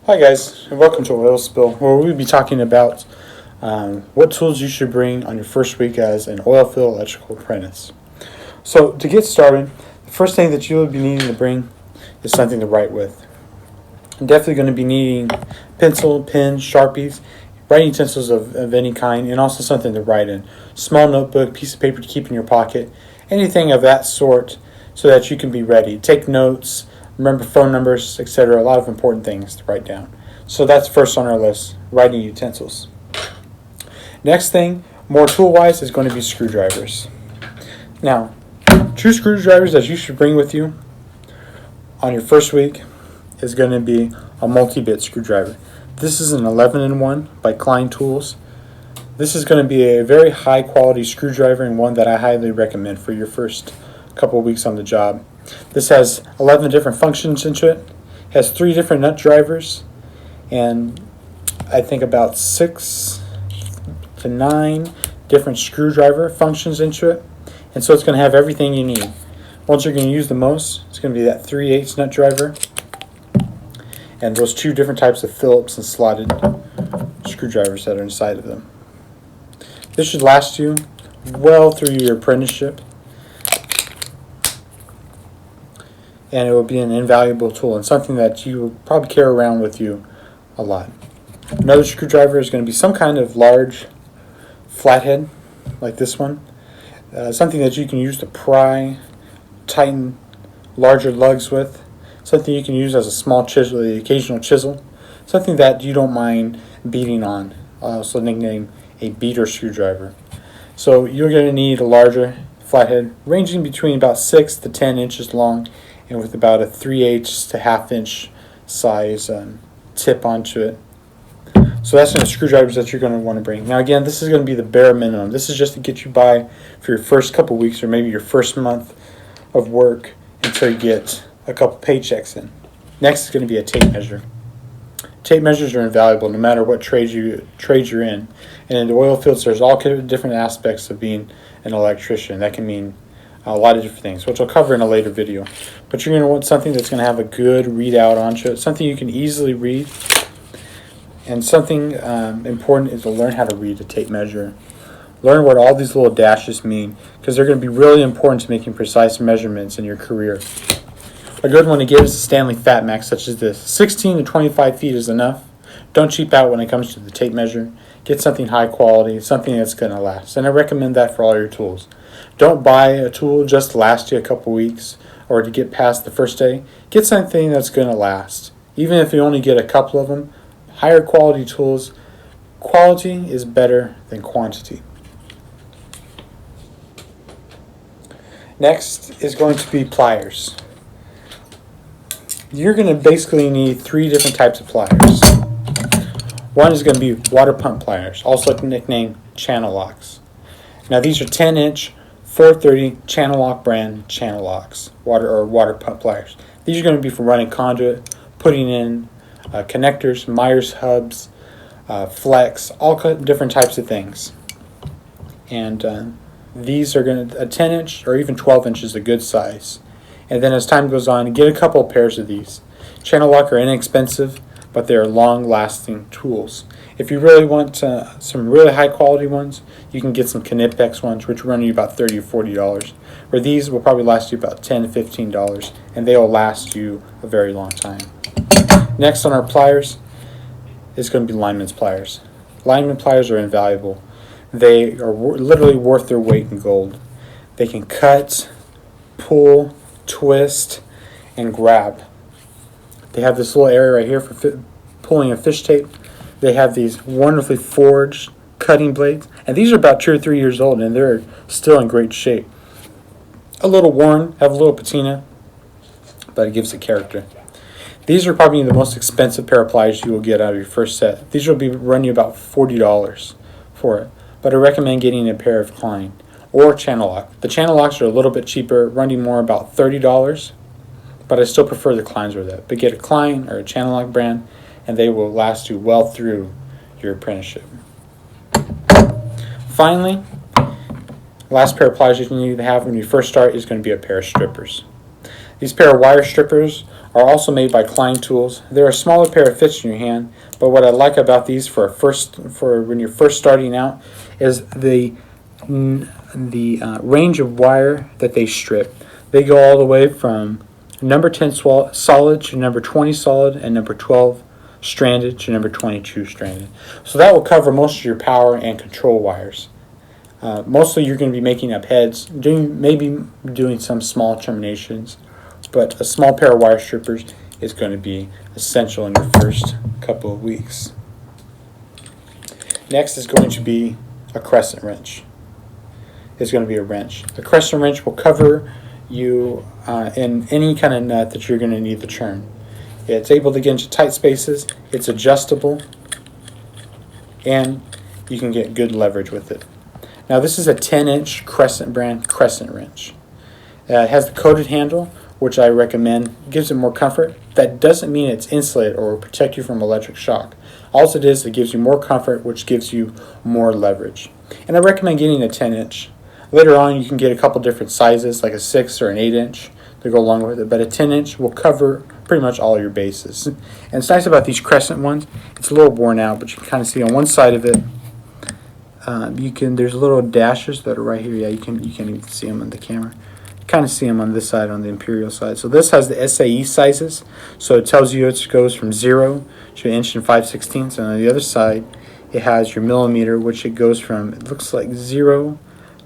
Hi guys, and welcome to Oil Spill, where we'll be talking about what tools you should bring on your first week as an oilfield electrical apprentice. So to get started, the first thing that you'll be needing to bring is something to write with. I'm definitely going to be needing pencil, pen, Sharpies, writing utensils of any kind, and also something to write in. Small notebook, piece of paper to keep in your pocket, anything of that sort so that you can be ready. Take notes, remember phone numbers, etc. A lot of important things to write down. So that's first on our list, writing utensils. Next thing, more tool-wise, is going to be screwdrivers. Now, true screwdrivers that you should bring with you on your first week is going to be a multi-bit screwdriver. This is an 11-in-1 by Klein Tools. This is going to be a very high quality screwdriver and one that I highly recommend for your first couple of weeks on the job. This has 11 different functions into it. It has 3 different nut drivers and I think about 6 to 9 different screwdriver functions into it. And so it's going to have everything you need. Once you're going to use the most, it's going to be that 3/8 nut driver and those 2 different types of Phillips and slotted screwdrivers that are inside of them. This should last you well through your apprenticeship, and it will be an invaluable tool and something that you will probably carry around with you a lot. Another screwdriver is going to be some kind of large flathead like this one, something that you can use to pry, tighten larger lugs with, something you can use as a small chisel, the occasional chisel, something that you don't mind beating on, also nicknamed a beater screwdriver. So you're going to need a larger flathead ranging between about 6 to 10 inches long and with about a 3/8 to 1/2 inch size tip onto it. So that's the screwdrivers that you're going to want to bring. Now again, this is going to be the bare minimum. This is just to get you by for your first couple weeks or maybe your first month of work until you get a couple paychecks in. Next is going to be a tape measure. Tape measures are invaluable no matter what trade you're in. And in the oil fields, there's all different aspects of being an electrician. That can mean a lot of different things, which I'll cover in a later video. But you're going to want something that's going to have a good readout onto it, something you can easily read. And something important is to learn how to read a tape measure. Learn what all these little dashes mean, because they're going to be really important to making precise measurements in your career. A good one to get is a Stanley Fat Max such as this. 16 to 25 feet is enough. Don't cheap out when it comes to the tape measure. Get something high quality, something that's going to last. And I recommend that for all your tools. Don't buy a tool just to last you a couple weeks or to get past the first day. Get something that's going to last. Even if you only get a couple of them, higher quality tools, quality is better than quantity. Next is going to be pliers. You're going to basically need 3 different types of pliers. One is going to be water pump pliers, also nicknamed channel locks. Now these are 10-inch 430 channel lock brand channel locks, water pump pliers. These are going to be for running conduit, putting in connectors, Myers hubs, flex, all different types of things. And these are going to, a 10-inch or even 12-inch is a good size. And then as time goes on, get a couple of pairs of these. Channel lock are inexpensive, but they're long-lasting tools. If you really want some really high-quality ones, you can get some Knipex ones, which run you about $30 or $40. Where these will probably last you about $10 to $15, and they will last you a very long time. Next on our pliers is going to be lineman's pliers. Lineman pliers are invaluable. They are literally worth their weight in gold. They can cut, pull, twist, and grab. They have this little area right here for pulling a fish tape. They have these wonderfully forged cutting blades, and these are about 2 or 3 years old and they're still in great shape. A little worn, have a little patina, but it gives it character. These are probably the most expensive pair of pliers you will get out of your first set. These will run you about $40 for it, but I recommend getting a pair of Klein or channel lock. The channel locks are a little bit cheaper, running more about $30, but I still prefer the Kleins with it. But get a Klein or a channel lock brand, and they will last you well through your apprenticeship. Finally, last pair of pliers you need to have when you first start is going to be a pair of strippers. These pair of wire strippers are also made by Klein Tools. They're a smaller pair of fits in your hand, but what I like about these for when you're first starting out is the range of wire that they strip. They go all the way from number 10 solid to number 20 solid and number 12 stranded to number 22 stranded. So that will cover most of your power and control wires. Mostly you're going to be making up heads, maybe doing some small terminations, but a small pair of wire strippers is going to be essential in your first couple of weeks. Next is going to be a crescent wrench. It's going to be a wrench. The crescent wrench will cover you in any kind of nut that you're going to need to turn. It's able to get into tight spaces, it's adjustable, and you can get good leverage with it. Now this is a 10-inch Crescent brand crescent wrench. It has the coated handle, which I recommend. Gives it more comfort. That doesn't mean it's insulated or will protect you from electric shock. All it is, it gives you more comfort, which gives you more leverage. And I recommend getting a 10-inch. Later on, you can get a couple different sizes, like a 6 or an 8-inch, to go along with it. But a 10-inch will cover pretty much all your bases. And it's nice about these crescent ones. It's a little worn out, but you can kind of see on one side of it. There's little dashes that are right here. Yeah, you can even see them on the camera. You kind of see them on this side, on the Imperial side. So this has the SAE sizes. So it tells you it goes from 0 to 1 inch and 5/16. And on the other side, it has your millimeter, which it goes from, it looks like 0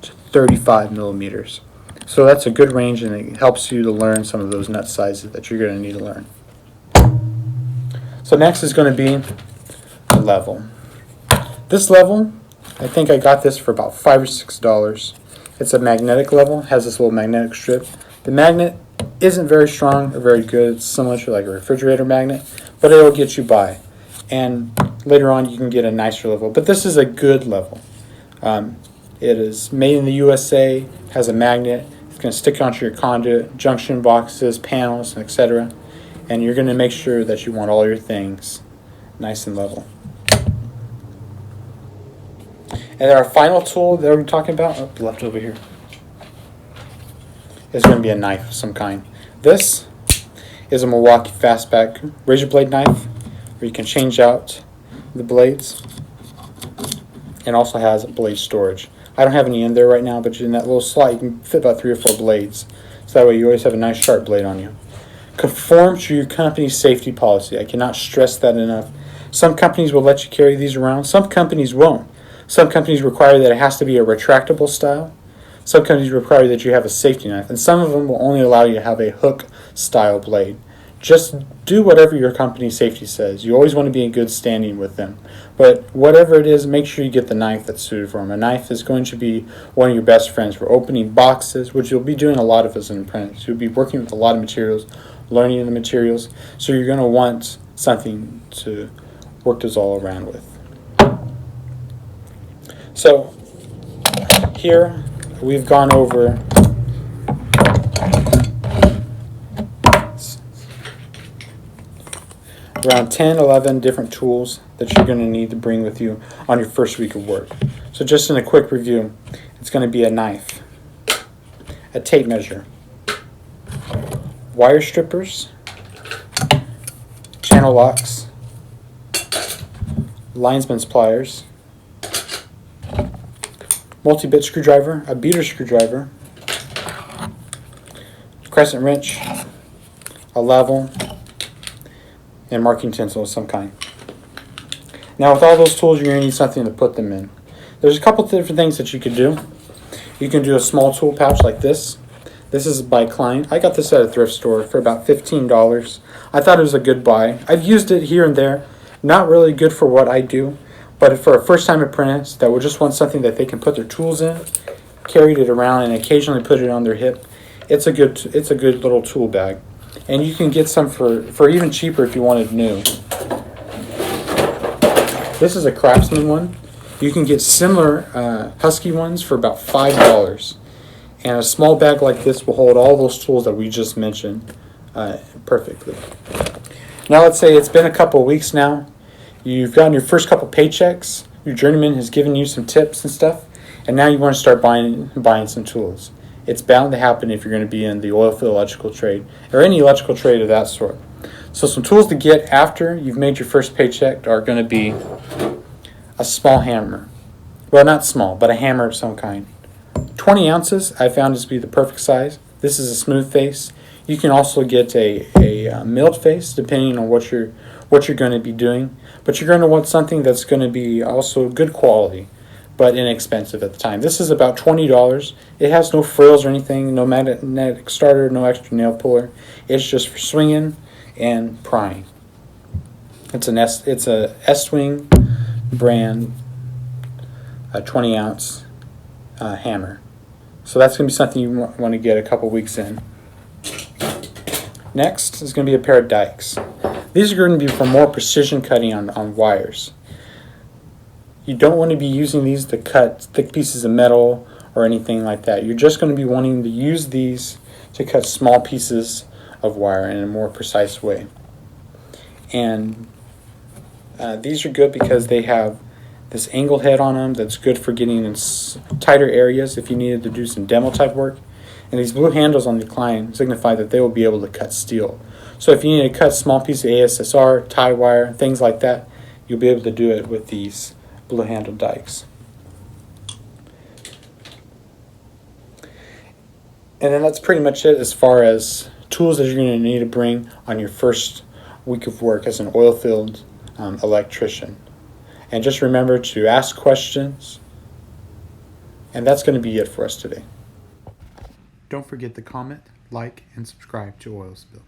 to 35 millimeters. So that's a good range, and it helps you to learn some of those nut sizes that you're going to need to learn. So next is going to be a level. This level, I think I got this for about $5 or $6. It's a magnetic level, has this little magnetic strip. The magnet isn't very strong or very good. It's similar to like a refrigerator magnet, but it'll get you by. And later on you can get a nicer level, but this is a good level. It is made in the USA, has a magnet. It's going to stick onto your conduit, junction boxes, panels, etc. And you're going to make sure that you want all your things nice and level. And our final tool that we're talking about, left over here, is going to be a knife of some kind. This is a Milwaukee Fastback razor blade knife, where you can change out the blades, and also has blade storage. I don't have any in there right now, but in that little slot you can fit about 3 or 4 blades. So that way you always have a nice sharp blade on you. Conform to your company's safety policy. I cannot stress that enough. Some companies will let you carry these around. Some companies won't. Some companies require that it has to be a retractable style. Some companies require that you have a safety knife. And some of them will only allow you to have a hook style blade. Just do whatever your company's safety says. You always want to be in good standing with them. But whatever it is, make sure you get the knife that's suited for them. A knife is going to be one of your best friends for opening boxes, which you'll be doing a lot of as an apprentice. You'll be working with a lot of materials, learning the materials. So you're going to want something to work those all around with. So here we've gone over around 10, 11 different tools that you're going to need to bring with you on your first week of work. So just in a quick review, it's going to be a knife, a tape measure, wire strippers, channel locks, linesman's pliers, multi-bit screwdriver, a beater screwdriver, crescent wrench, a level, and marking utensil of some kind. Now with all those tools, you're going to need something to put them in. There's a couple of different things that you could do. You can do a small tool pouch like this. This is by Klein. I got this at a thrift store for about $15. I thought it was a good buy. I've used it here and there. Not really good for what I do, but for a first-time apprentice that would just want something that they can put their tools in, carried it around, and occasionally put it on their hip, it's a good little tool bag. And you can get some for even cheaper if you wanted new. This is a Craftsman one. You can get similar Husky ones for about $5. And a small bag like this will hold all those tools that we just mentioned perfectly. Now let's say it's been a couple of weeks now. You've gotten your first couple paychecks. Your journeyman has given you some tips and stuff. And now you want to start buying some tools. It's bound to happen if you're going to be in the oilfield electrical trade or any electrical trade of that sort. So some tools to get after you've made your first paycheck are going to be a small hammer. Well, not small, but a hammer of some kind. 20 ounces I found to be the perfect size. This is a smooth face. You can also get a milled face depending on what you're going to be doing. But you're going to want something that's going to be also good quality, but inexpensive at the time. This is about $20. It has no frills or anything, no magnetic starter, no extra nail puller. It's just for swinging and prying. It's a S-Wing brand, a 20-ounce hammer. So that's going to be something you want to get a couple weeks in. Next is going to be a pair of Dikes. These are going to be for more precision cutting on wires. You don't want to be using these to cut thick pieces of metal or anything like that. You're just going to be wanting to use these to cut small pieces of wire in a more precise way. And these are good because they have this angled head on them that's good for getting in tighter areas if you needed to do some demo type work. And these blue handles on the decline signify that they will be able to cut steel. So if you need to cut small pieces of ASSR, tie wire, things like that, you'll be able to do it with these blue handled Dikes. And then that's pretty much it as far as tools that you're going to need to bring on your first week of work as an oilfield electrician. And just remember to ask questions. And that's going to be it for us today. Don't forget to comment, like, and subscribe to Oilfield.